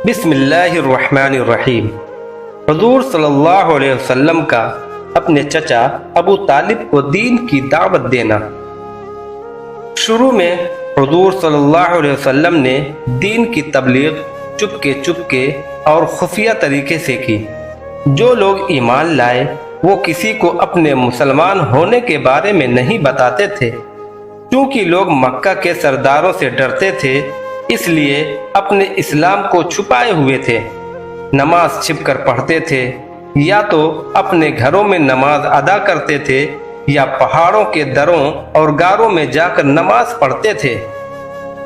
بسم اللہ الرحمن الرحیم۔ حضور صلی اللہ علیہ وسلم کا اپنے چچا ابو طالب کو دین کی دعوت دینا۔ شروع میں حضور صلی اللہ علیہ وسلم نے دین کی تبلیغ چپکے اور خفیہ طریقے سے کی۔ جو لوگ ایمان لائے وہ کسی کو اپنے مسلمان ہونے کے بارے میں نہیں بتاتے تھے، کیونکہ لوگ مکہ کے سرداروں سے ڈرتے تھے، اس لیے اپنے اسلام کو چھپائے ہوئے تھے۔ نماز چھپ کر پڑھتے تھے، یا تو اپنے گھروں میں نماز ادا کرتے تھے یا پہاڑوں کے دروں اور غاروں میں جا کر نماز پڑھتے تھے۔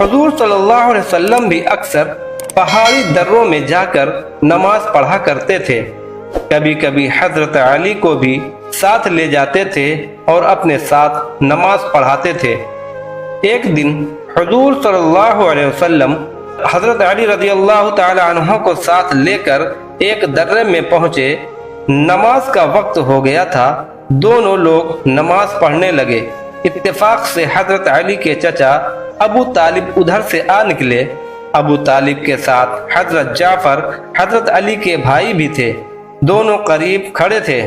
حضور صلی اللہ علیہ وسلم بھی اکثر پہاڑی دروں میں جا کر نماز پڑھا کرتے تھے۔ کبھی کبھی حضرت علی کو بھی ساتھ لے جاتے تھے اور اپنے ساتھ نماز پڑھاتے تھے۔ ایک دن حضور صلی اللہ علیہ وسلم حضرت علی رضی اللہ تعالی عنہ کو ساتھ لے کر ایک درے میں پہنچے۔ نماز کا وقت ہو گیا تھا، دونوں لوگ نماز پڑھنے لگے۔ اتفاق سے حضرت علی کے چچا ابو طالب ادھر سے آ نکلے۔ ابو طالب کے ساتھ حضرت جعفر حضرت علی کے بھائی بھی تھے، دونوں قریب کھڑے تھے۔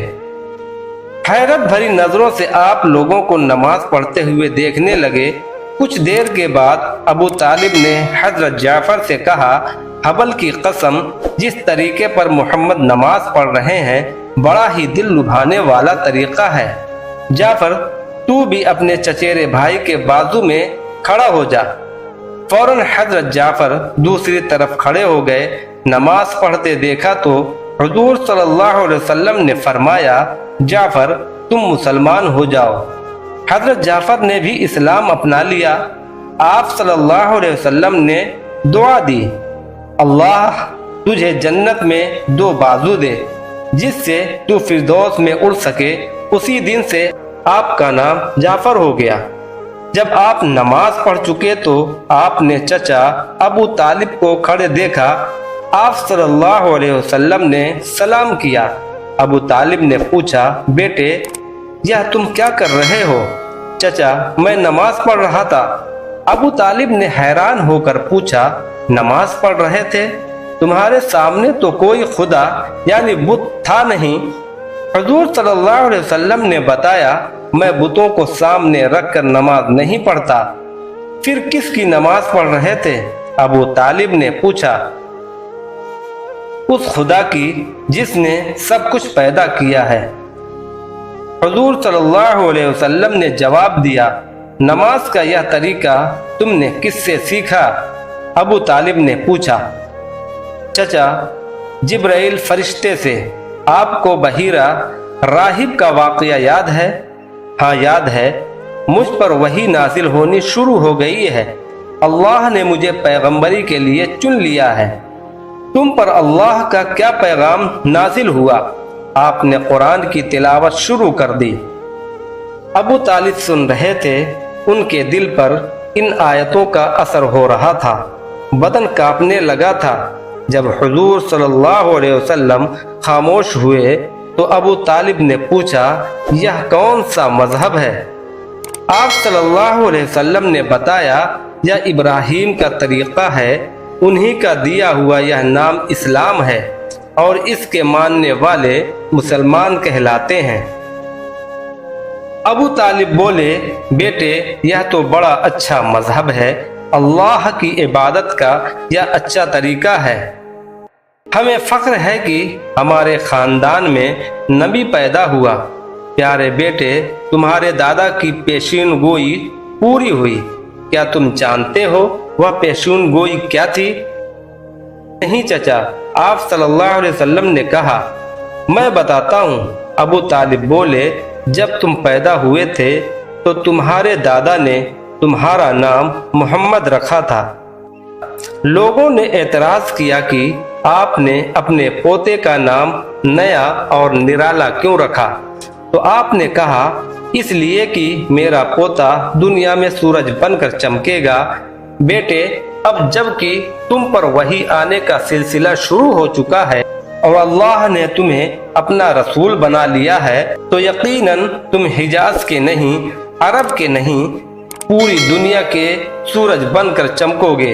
حیرت بھری نظروں سے آپ لوگوں کو نماز پڑھتے ہوئے دیکھنے لگے۔ کچھ دیر کے بعد ابو طالب نے حضرت جعفر سے کہا، حبل کی قسم، جس طریقے پر محمد نماز پڑھ رہے ہیں بڑا ہی دل لبھانے والا طریقہ ہے۔ جعفر، تو بھی اپنے چچیرے بھائی کے بازو میں کھڑا ہو جا۔ فوراً حضرت جعفر دوسری طرف کھڑے ہو گئے۔ نماز پڑھتے دیکھا تو حضور صلی اللہ علیہ وسلم نے فرمایا، جعفر تم مسلمان ہو جاؤ۔ حضرت جعفر نے بھی اسلام اپنا لیا۔ آپ صلی اللہ علیہ وسلم نے دعا دی، اللہ تجھے جنت میں دو بازو دے جس سے تو فردوس میں اڑ سکے۔ اسی دن سے آپ کا نام جعفر ہو گیا۔ جب آپ نماز پڑھ چکے تو آپ نے چچا ابو طالب کو کھڑے دیکھا۔ آپ صلی اللہ علیہ وسلم نے سلام کیا۔ ابو طالب نے پوچھا، بیٹے یہ تم کیا کر رہے ہو؟ چچا، میں نماز پڑھ رہا تھا۔ ابو طالب نے حیران ہو کر پوچھا، نماز پڑھ رہے تھے؟ تمہارے سامنے تو کوئی خدا یعنی بت تھا نہیں۔ حضور صلی اللہ علیہ وسلم نے بتایا، میں بتوں کو سامنے رکھ کر نماز نہیں پڑھتا۔ پھر کس کی نماز پڑھ رہے تھے؟ ابو طالب نے پوچھا، اس خدا کی جس نے سب کچھ پیدا کیا ہے۔ حضور صلی اللہ علیہ وسلم نے جواب دیا، نماز کا یہ طریقہ تم نے کس سے سیکھا؟ ابو طالب نے پوچھا، چچا جبرائیل فرشتے سے۔ آپ کو بحیرہ راہب کا واقعہ یاد ہے؟ ہاں یاد ہے، مجھ پر وحی نازل ہونی شروع ہو گئی ہے۔ اللہ نے مجھے پیغمبری کے لیے چن لیا ہے۔ تم پر اللہ کا کیا پیغام نازل ہوا؟ آپ نے قرآن کی تلاوت شروع کر دی۔ ابو طالب سن رہے تھے، ان کے دل پر ان آیتوں کا اثر ہو رہا تھا، بدن کانپنے لگا تھا۔ جب حضور صلی اللہ علیہ وسلم خاموش ہوئے تو ابو طالب نے پوچھا، یہ کون سا مذہب ہے؟ آپ صلی اللہ علیہ وسلم نے بتایا، یہ ابراہیم کا طریقہ ہے، انہی کا دیا ہوا یہ نام اسلام ہے، اور اس کے ماننے والے مسلمان کہلاتے ہیں۔ ابو طالب بولے، بیٹے یہ تو بڑا اچھا مذہب ہے، اللہ کی عبادت کا یہ اچھا طریقہ ہے۔ ہمیں فخر ہے کہ ہمارے خاندان میں نبی پیدا ہوا۔ پیارے بیٹے، تمہارے دادا کی پیشین گوئی پوری ہوئی۔ کیا تم جانتے ہو وہ پیشین گوئی کیا تھی؟ نہیں چچا، آپ صلی اللہ علیہ وسلم نے کہا، میں بتاتا ہوں۔ ابو طالب بولے، جب تم پیدا ہوئے تھے تو تمہارے دادا نے تمہارا نام محمد رکھا تھا۔ لوگوں نے اعتراض کیا کہ آپ نے اپنے پوتے کا نام نیا اور نرالا کیوں رکھا؟ تو آپ نے کہا، اس لیے کہ میرا پوتا دنیا میں سورج بن کر چمکے گا۔ بیٹے، اب جب کہ تم پر وحی آنے کا سلسلہ شروع ہو چکا ہے اور اللہ نے تمہیں اپنا رسول بنا لیا ہے تو یقیناً تم حجاز کے نہیں، عرب کے نہیں، پوری دنیا کے سورج بن کر چمکو گے۔